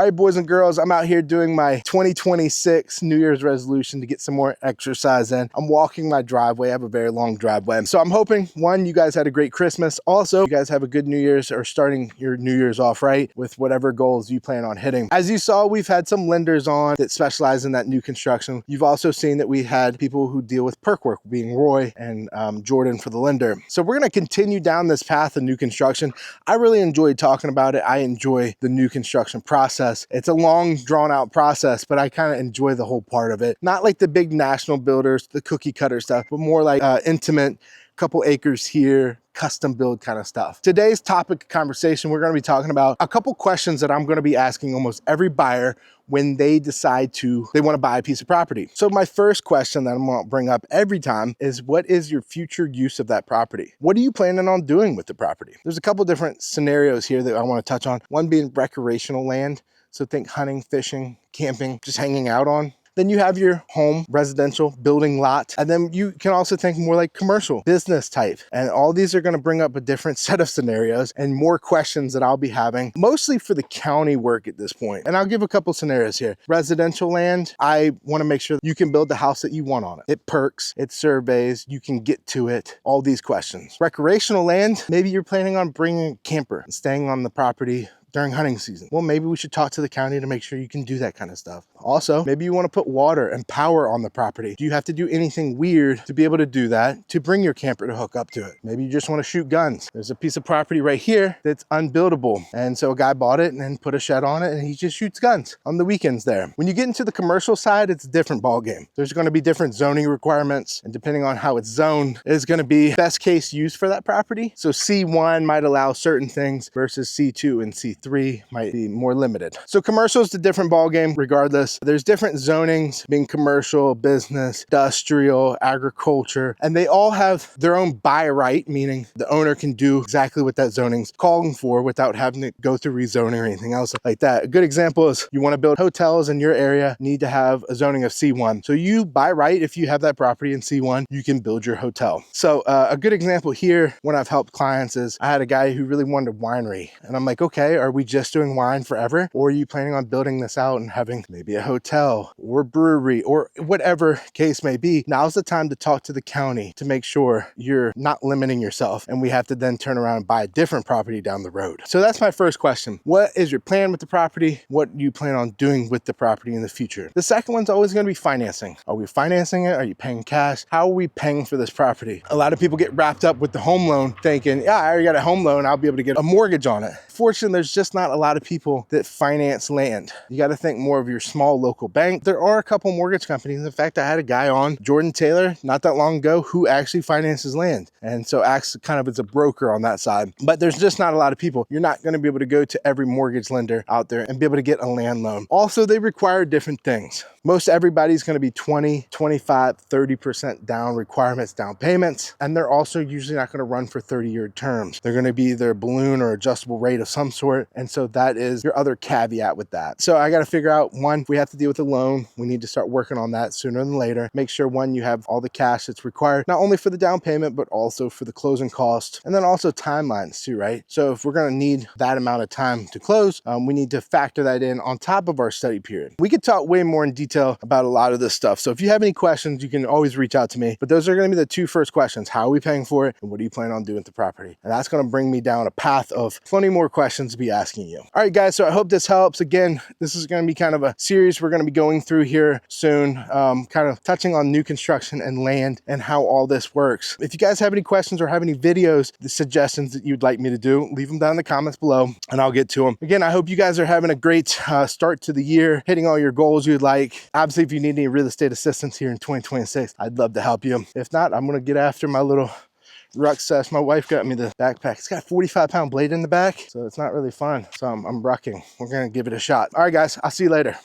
All right, boys and girls, I'm out here doing my 2026 New Year's resolution to get some more exercise in. I'm walking my driveway. I have a very long driveway. So I'm hoping, one, you guys had a great Christmas. Also, you guys have a good New Year's or starting your New Year's off right with whatever goals you plan on hitting. As you saw, we've had some lenders on that specialize in that new construction. You've also seen that we had people who deal with perk work, being Roy and Jordan for the lender. So we're going to continue down this path of new construction. I really enjoyed talking about it. I enjoy the new construction process. It's a long, drawn out process, but I kind of enjoy the whole part of it. Not like the big national builders, the cookie cutter stuff, but more like intimate, couple acres here, custom build kind of stuff. Today's topic of conversation, we're going to be talking about a couple questions that I'm going to be asking almost every buyer when they decide they want to buy a piece of property. So my first question that I'm going to bring up every time is, what is your future use of that property? What are you planning on doing with the property? There's a couple different scenarios here that I want to touch on. One being recreational land. So think hunting, fishing, camping, just hanging out on. Then you have your home, residential, building lot. And then you can also think more like commercial, business type. And all these are going to bring up a different set of scenarios and more questions that I'll be having, mostly for the county work at this point. And I'll give a couple scenarios here. Residential land, I want to make sure you can build the house that you want on it. It perks, it surveys, you can get to it, all these questions. Recreational land, maybe you're planning on bringing a camper and staying on the property during hunting season. Well, maybe we should talk to the county to make sure you can do that kind of stuff. Also, maybe you want to put water and power on the property. Do you have to do anything weird to be able to do that, to bring your camper to hook up to it? Maybe you just want to shoot guns. There's a piece of property right here that's unbuildable. And so a guy bought it and then put a shed on it and he just shoots guns on the weekends there. When you get into the commercial side, it's a different ballgame. There's going to be different zoning requirements, and depending on how it's zoned is going to be best case use for that property. So C1 might allow certain things versus C2 and C3 might be more limited. So commercial is a different ballgame regardless. There's different zonings, being commercial, business, industrial, agriculture, and they all have their own by right, meaning the owner can do exactly what that zoning's calling for without having to go through rezoning or anything else like that. A good example is you want to build hotels in your area, need to have a zoning of C1. So you, by right, if you have that property in C1, you can build your hotel. So a good example here when I've helped clients is I had a guy who really wanted a winery, and I'm like, okay, are we just doing wine forever? Or are you planning on building this out and having maybe a hotel or brewery or whatever case may be? Now's the time to talk to the county to make sure you're not limiting yourself and we have to then turn around and buy a different property down the road. So that's my first question. What is your plan with the property? What do you plan on doing with the property in the future? The second one's always going to be financing. Are we financing it? Are you paying cash? How are we paying for this property? A lot of people get wrapped up with the home loan thinking, yeah, I already got a home loan, I'll be able to get a mortgage on it. Fortunately, there's just not a lot of people that finance land. You got to think more of your small local bank. There are a couple mortgage companies. In fact, I had a guy on, Jordan Taylor, not that long ago, who actually finances land. And so acts kind of as a broker on that side. But there's just not a lot of people. You're not going to be able to go to every mortgage lender out there and be able to get a land loan. Also, they require different things. Most everybody's going to be 20, 25, 30% down requirements, down payments. And they're also usually not going to run for 30-year terms. They're going to be either a balloon or adjustable rate of some sort. And so that is your other caveat with that. So I got to figure out, one, if we have to deal with a loan, we need to start working on that sooner than later. Make sure, one, you have all the cash that's required, not only for the down payment, but also for the closing cost. And then also timelines too, right? So if we're going to need that amount of time to close, we need to factor that in on top of our study period. We could talk way more in detail about a lot of this stuff. So if you have any questions, you can always reach out to me. But those are going to be the two first questions. How are we paying for it? And what do you plan on doing with the property? And that's going to bring me down a path of plenty more questions to be asking you. All right, guys. So I hope this helps. Again, this is going to be kind of a series we're going to be going through here soon, kind of touching on new construction and land and how all this works. If you guys have any questions or have any videos, the suggestions that you'd like me to do, leave them down in the comments below and I'll get to them. Again, I hope you guys are having a great start to the year, hitting all your goals you'd like. Obviously, if you need any real estate assistance here in 2026, I'd love to help you. If not, I'm going to get after my little rucksack. My wife got me the backpack. It's got a 45-pound blade in the back, so it's not really fun. So I'm rucking. We're going to give it a shot. All right, guys, I'll see you later.